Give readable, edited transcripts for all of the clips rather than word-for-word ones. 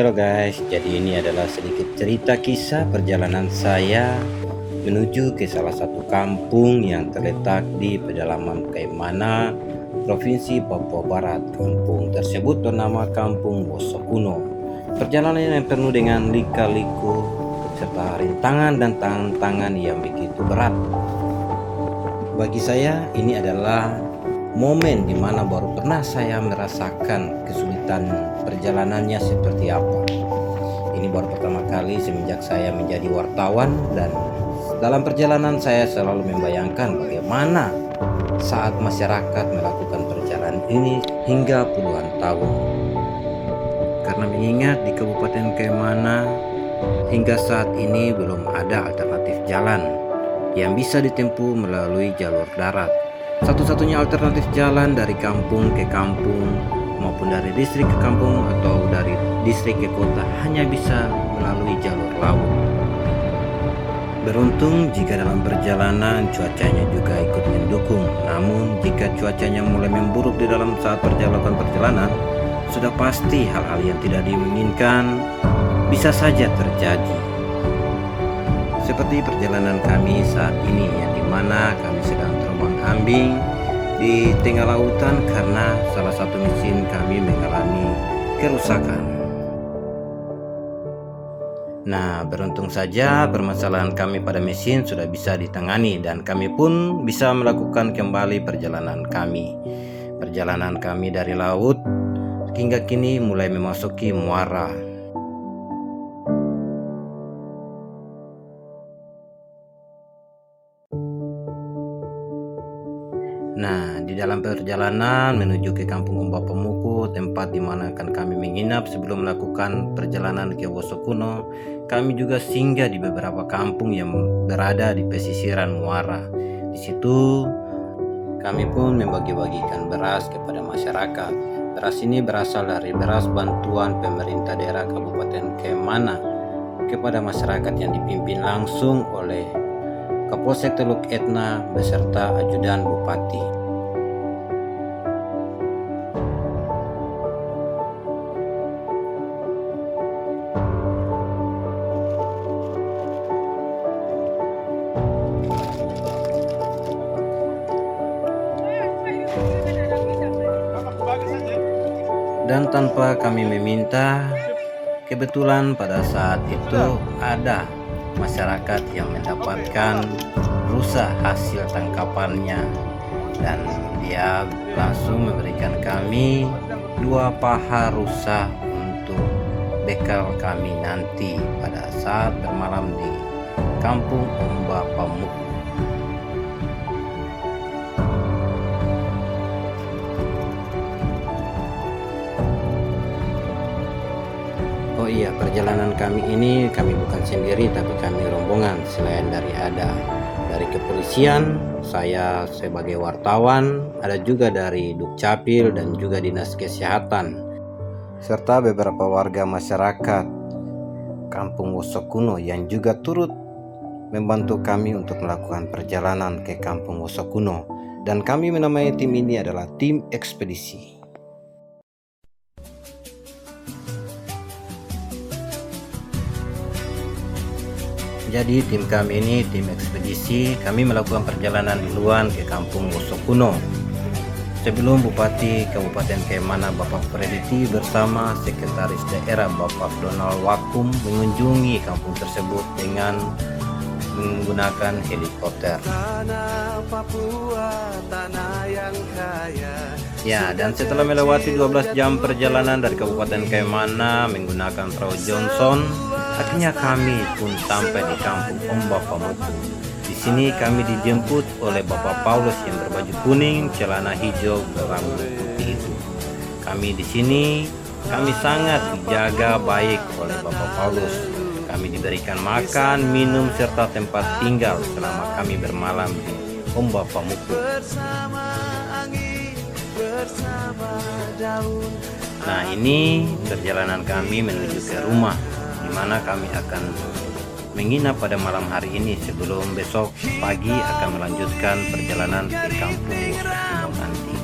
Halo guys, jadi ini adalah sedikit cerita kisah perjalanan saya menuju ke salah satu kampung yang terletak di pedalaman Kaimana, Provinsi Papua Barat. Kampung tersebut bernama Kampung Wosokuno. Perjalanan yang penuh dengan lika-liku serta rintangan dan tantangan yang begitu berat. Bagi saya ini adalah momen di mana baru pernah saya merasakan kesulitan perjalanannya seperti apa. Ini baru pertama kali semenjak saya menjadi wartawan, dan dalam perjalanan saya selalu membayangkan bagaimana saat masyarakat melakukan perjalanan ini hingga puluhan tahun. Karena mengingat di Kabupaten Kaimana hingga saat ini belum ada alternatif jalan yang bisa ditempuh melalui jalur darat. Satu-satunya alternatif jalan dari kampung ke kampung maupun dari distrik ke kampung atau dari distrik ke kota hanya bisa melalui jalur laut. Beruntung jika dalam perjalanan cuacanya juga ikut mendukung. Namun jika cuacanya mulai memburuk di dalam saat perjalanan, sudah pasti hal-hal yang tidak diinginkan bisa saja terjadi. Seperti perjalanan kami saat ini, yang dimana kami sedang terombang-ambing di tengah lautan karena salah satu mesin kami mengalami kerusakan. Nah, beruntung saja permasalahan kami pada mesin sudah bisa ditangani dan kami pun bisa melakukan kembali perjalanan kami. Perjalanan kami dari laut hingga kini mulai memasuki muara. Nah, di dalam perjalanan menuju ke Kampung Umba Pemuku, tempat di mana akan kami menginap sebelum melakukan perjalanan ke Wosokuno, kami juga singgah di beberapa kampung yang berada di pesisiran muara. Di situ kami pun membagi-bagikan beras kepada masyarakat. Beras ini berasal dari beras bantuan pemerintah daerah Kabupaten Kaimana kepada masyarakat yang dipimpin langsung oleh Kapolsek Teluk Etna beserta ajudan Bupati. Dan tanpa kami meminta, kebetulan pada saat itu ada masyarakat yang mendapatkan rusa hasil tangkapannya, dan dia langsung memberikan kami 2 paha rusa untuk bekal kami nanti pada saat bermalam di Kampung Umba Pemuku. Oh iya, perjalanan kami ini kami bukan sendiri, tapi kami rombongan. Selain dari kepolisian, saya sebagai wartawan, ada juga dari Dukcapil dan juga Dinas Kesehatan, serta beberapa warga masyarakat Kampung Wosokuno yang juga turut membantu kami untuk melakukan perjalanan ke Kampung Wosokuno. Dan kami menamai tim ini adalah tim ekspedisi. Jadi tim kami ini tim ekspedisi, kami melakukan perjalanan duluan ke Kampung Wosokuno sebelum Bupati Kabupaten Kaimana Bapak Freddy bersama Sekretaris Daerah Bapak Donald Wakum mengunjungi kampung tersebut dengan menggunakan helikopter. Ya, dan setelah melewati 12 jam perjalanan dari Kabupaten Kaimana menggunakan perahu Johnson, akhirnya kami pun sampai di Kampung Umba Pemuku. Di sini kami dijemput oleh Bapak Paulus yang berbaju kuning, celana hijau, berambut putih itu. Kami di sini sangat dijaga baik oleh Bapak Paulus. Kami diberikan makan, minum, serta tempat tinggal selama kami bermalam di Umba Pemuku. Nah, ini perjalanan kami menuju ke rumah, di mana kami akan menginap pada malam hari ini sebelum besok pagi akan melanjutkan perjalanan ke Kampung Wosokuno nanti.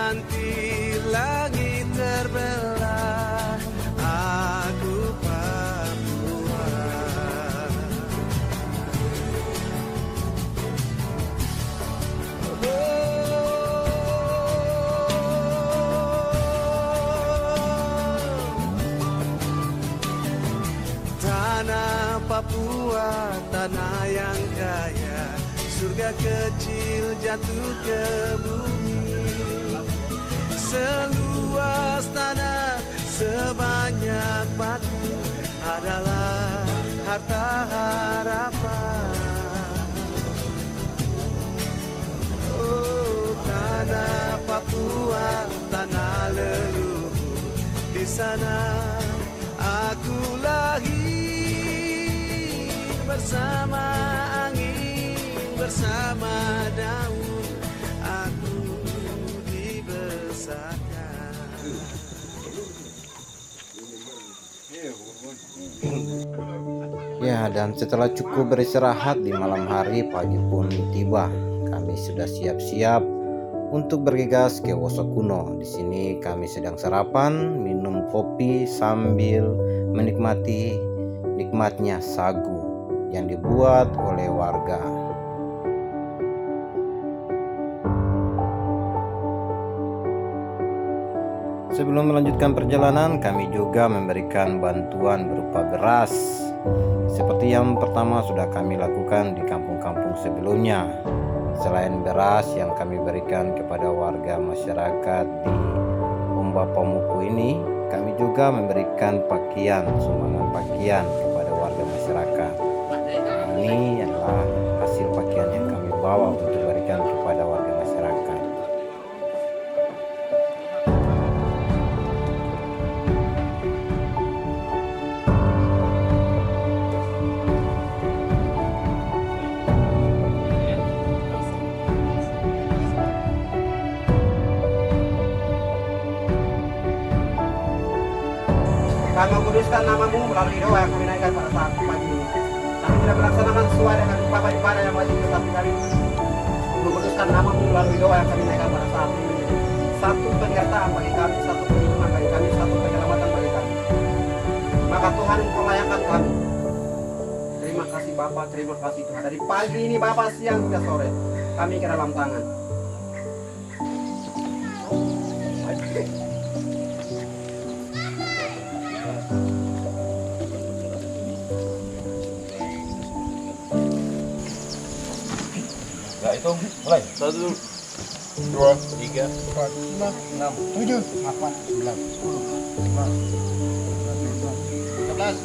nanti langit terbelah, aku Papua. Tanah Papua, tanah yang kaya, surga kecil jatuh ke bumi. Seluas tanah, sebanyak batu adalah harta harapan. Oh, tanah Papua, tanah leluhur, di sana aku lahir bersama angin, bersama daun, aku dibesarkan. Ya, dan setelah cukup beristirahat di malam hari, pagi pun tiba. Kami sudah siap-siap untuk bergegas ke Wosokuno. Di sini kami sedang sarapan, minum kopi sambil menikmati nikmatnya sagu yang dibuat oleh warga. Sebelum melanjutkan perjalanan, kami juga memberikan bantuan berupa beras. Seperti yang pertama sudah kami lakukan di kampung-kampung sebelumnya. Selain beras yang kami berikan kepada warga masyarakat di Umba Pamuku ini, kami juga memberikan pakaian, sumbangan pakaian kepada warga masyarakat. Ini adalah hasil pakaian yang kami bawa untuk berikan kepada warga masyarakat. Kami mengkuduskan namamu melalui doa yang kami naikkan pada saat pagi ini. Kami tidak melaksanakan sesuai dengan bapak ibadah yang wajib, tetapi kami mengkuduskan namamu melalui doa yang kami naikkan pada saat ini. Satu penyertaan bagi kami, satu perlindungan bagi kami, satu penyelamatan bagi kami. Maka Tuhan Engkau layakkan kami. Terima kasih Bapak, terima kasih Tuhan. Dari pagi ini Bapak, siang hingga sore, kami ke dalam tangan. Nah, itu mulai 1, 2, 3, 4, 5, 6, 7, 8, 9, 10, 11, 12, 13,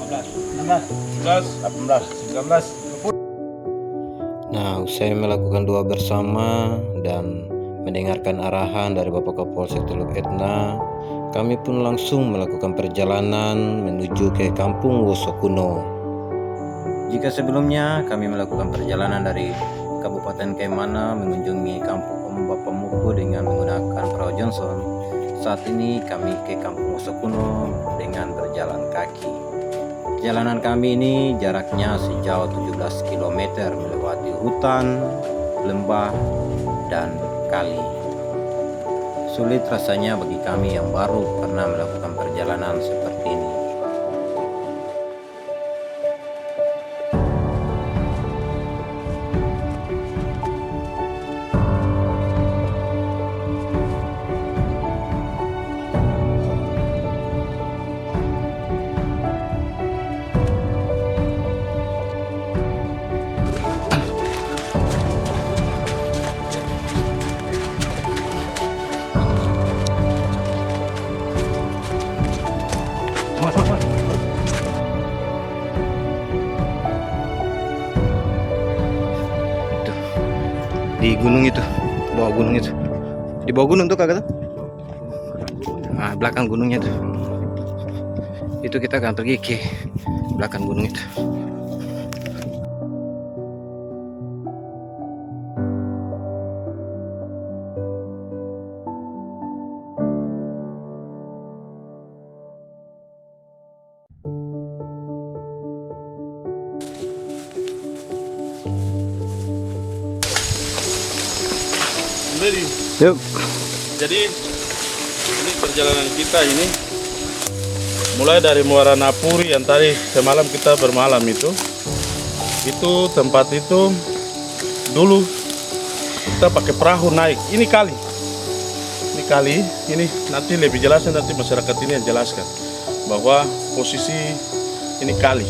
14, 15, 16, 17. Nah, usai melakukan doa bersama dan mendengarkan arahan dari Bapak Kapolsek Teluk Etna, kami pun langsung melakukan perjalanan menuju ke Kampung Wosokuno. Jika sebelumnya kami melakukan perjalanan dari Kabupaten Kaimana mengunjungi Kampung Umba Pamuku dengan menggunakan perahu Johnson, saat ini kami ke Kampung Wosokuno dengan berjalan kaki. Perjalanan kami ini jaraknya sejauh 17 km melewati hutan, lembah, dan kali. Sulit rasanya bagi kami yang baru pernah melakukan perjalanan seperti ini. Di gunung itu, bawah gunung itu, di bawah gunung tuh kagak tuh, nah, belakang gunungnya tuh, itu kita akan pergi ke belakang gunung itu. Ready? Yuk. jadi ini perjalanan kita ini mulai dari Muara Napuri yang tadi semalam kita bermalam itu tempat itu dulu kita pakai perahu naik. Ini kali, ini nanti lebih jelasnya nanti masyarakat ini yang jelaskan bahwa posisi ini kali.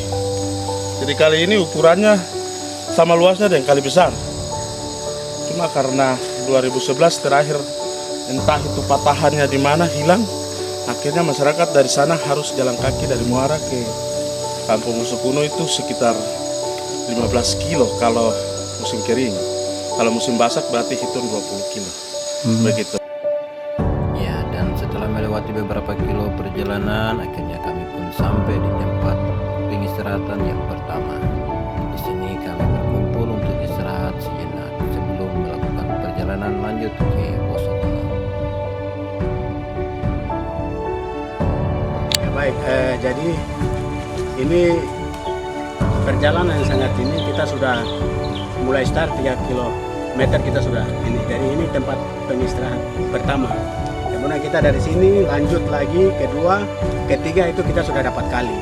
Jadi kali ini ukurannya sama luasnya dengan kali besar. Cuma karena 2011 terakhir entah itu patahannya di mana hilang, akhirnya masyarakat dari sana harus jalan kaki dari Muara ke Kampung Musuh Kuno itu sekitar 15 kilo kalau musim kering. Kalau musim basah berarti hitung 20 kilo. Begitu. Ya, dan setelah melewati beberapa kilo perjalanan, akhirnya kami pun sampai di tempat pengistirahatan yang pertama. Di sini kami berkumpul untuk istirahat sejenak sebelum melakukan perjalanan lanjut ke Wosogono. Ya, baik, jadi ini perjalanan yang sangat ini kita sudah mulai start 3 kilometer kita sudah ini. Jadi ini tempat pengistirahat pertama. Kemudian kita dari sini lanjut lagi kedua, ketiga itu kita sudah dapat kali.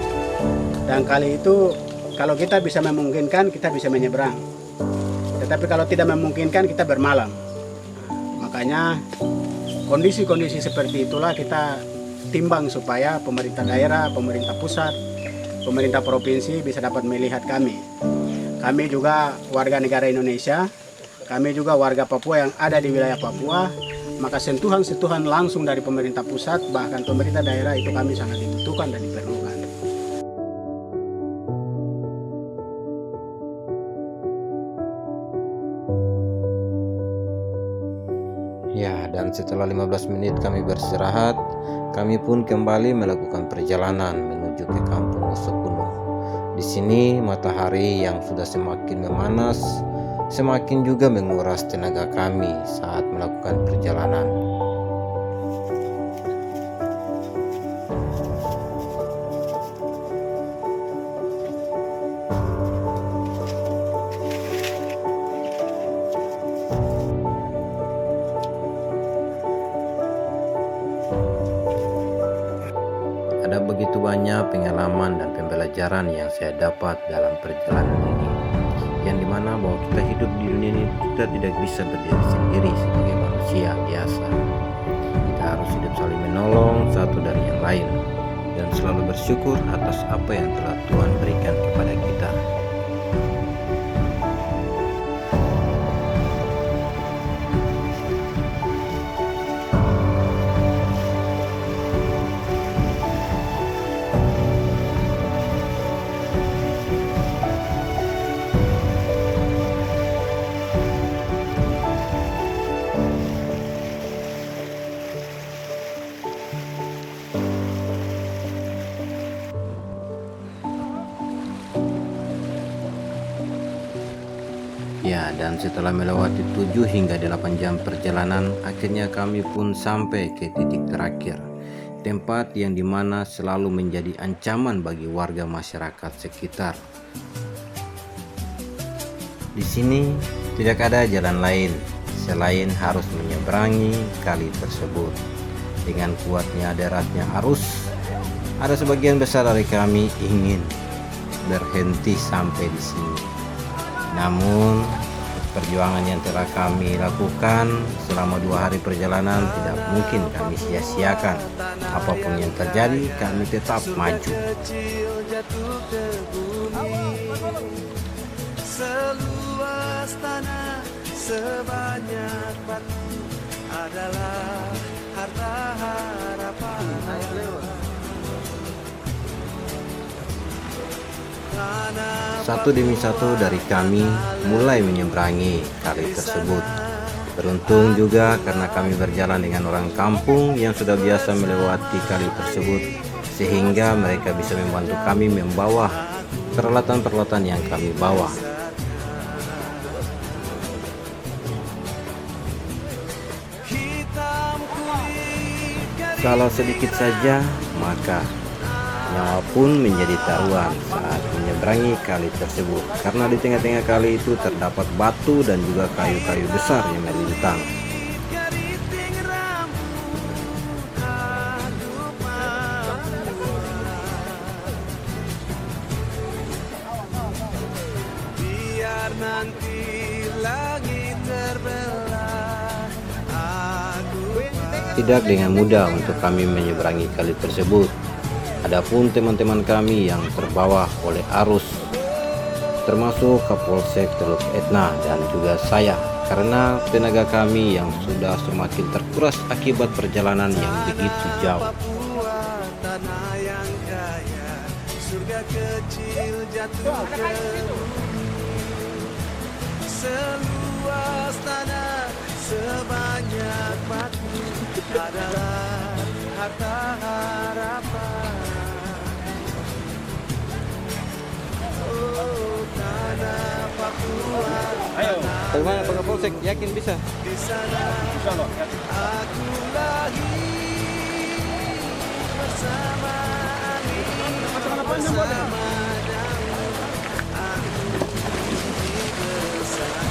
Dan kali itu kalau kita bisa memungkinkan kita bisa menyeberang. Tetapi kalau tidak memungkinkan kita bermalam. Makanya kondisi-kondisi seperti itulah kita timbang supaya pemerintah daerah, pemerintah pusat, pemerintah provinsi bisa dapat melihat kami. Kami juga warga negara Indonesia, kami juga warga Papua yang ada di wilayah Papua, maka sentuhan-sentuhan langsung dari pemerintah pusat bahkan pemerintah daerah itu kami sangat dibutuhkan dan diperlukan. Ya, dan setelah 15 menit kami beristirahat, kami pun kembali melakukan perjalanan menuju ke Kampung Wosogono. Di sini matahari yang sudah semakin memanas, semakin juga menguras tenaga kami saat melakukan perjalanan. Ada begitu banyak pengalaman dan pembelajaran yang saya dapat dalam perjalanan ini, yang dimana bahwa kita hidup di dunia ini kita tidak bisa berdiri sendiri sebagai manusia biasa. Kita harus hidup saling menolong satu dari yang lain dan selalu bersyukur atas apa yang telah Tuhan berikan kepada kita. Ya, dan setelah melewati 7 hingga 8 jam perjalanan, akhirnya kami pun sampai ke titik terakhir, tempat yang dimana selalu menjadi ancaman bagi warga masyarakat sekitar. Di sini tidak ada jalan lain selain harus menyeberangi kali tersebut. Dengan kuatnya derasnya arus, ada sebagian besar dari kami ingin berhenti sampai di sini. Namun perjuangan yang telah kami lakukan selama 2 hari perjalanan tidak mungkin kami sia-siakan. Apapun yang terjadi, kami tetap maju. Seluas tanah, sebanyak batu adalah harta harapan. Satu demi satu dari kami mulai menyeberangi kali tersebut. Beruntung juga karena kami berjalan dengan orang kampung yang sudah biasa melewati kali tersebut, sehingga mereka bisa membantu kami membawa peralatan-peralatan yang kami bawa. Kalau sedikit saja, maka nyawa pun menjadi taruhan saat menyeberangi kali tersebut, karena di tengah-tengah kali itu terdapat batu dan juga kayu-kayu besar yang melintang. tidak dengan mudah untuk kami menyeberangi kali tersebut. Adapun teman-teman kami yang terbawa oleh arus, termasuk Kapolsek Teluk Etna dan juga saya, karena tenaga kami yang sudah semakin terkuras akibat perjalanan yang begitu jauh. Papua, tanah yang kaya, surga kecil jatuh ke bumi. Seluas tanah, sebanyak batu adalah harta harapan. Oh, tanah Papua, Bagaimana Pak Kapolsek, yakin bisa? di sana aku lahir bersama angin, bersama daun, aku dibesarkan.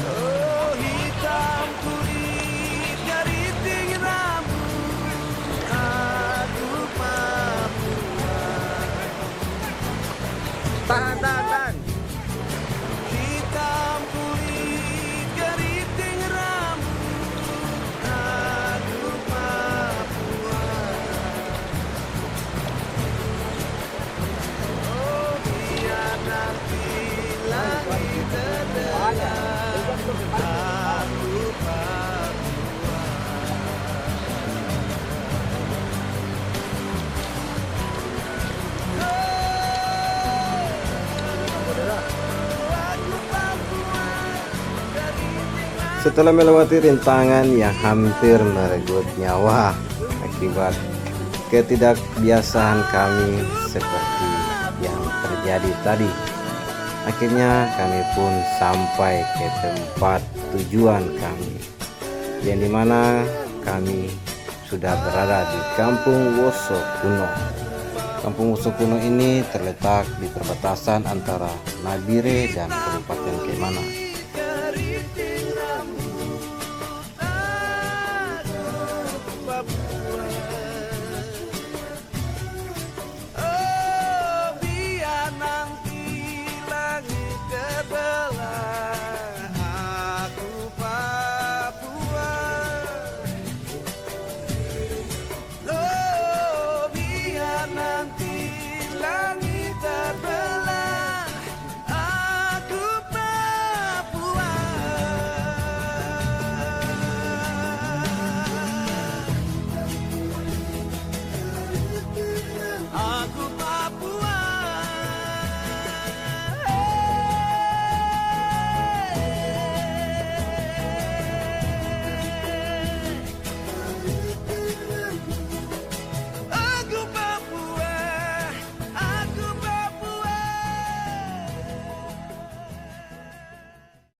Oh, hitam kulit, keriting rambut, aku Papua. Tahan. Hitam kulit, keriting rambut, aku Papua. Oh, biar nanti langit tenggelam, aku Papua. Aku Papua, keriting Setelah melewati rintangan yang hampir merenggut nyawa akibat ketidakbiasaan kami seperti yang terjadi tadi, akhirnya kami pun sampai ke tempat tujuan kami, yang dimana kami sudah berada di Kampung Woso Kuno. Kampung Woso Kuno ini terletak di perbatasan antara Nabire dan Kabupaten Kaimana.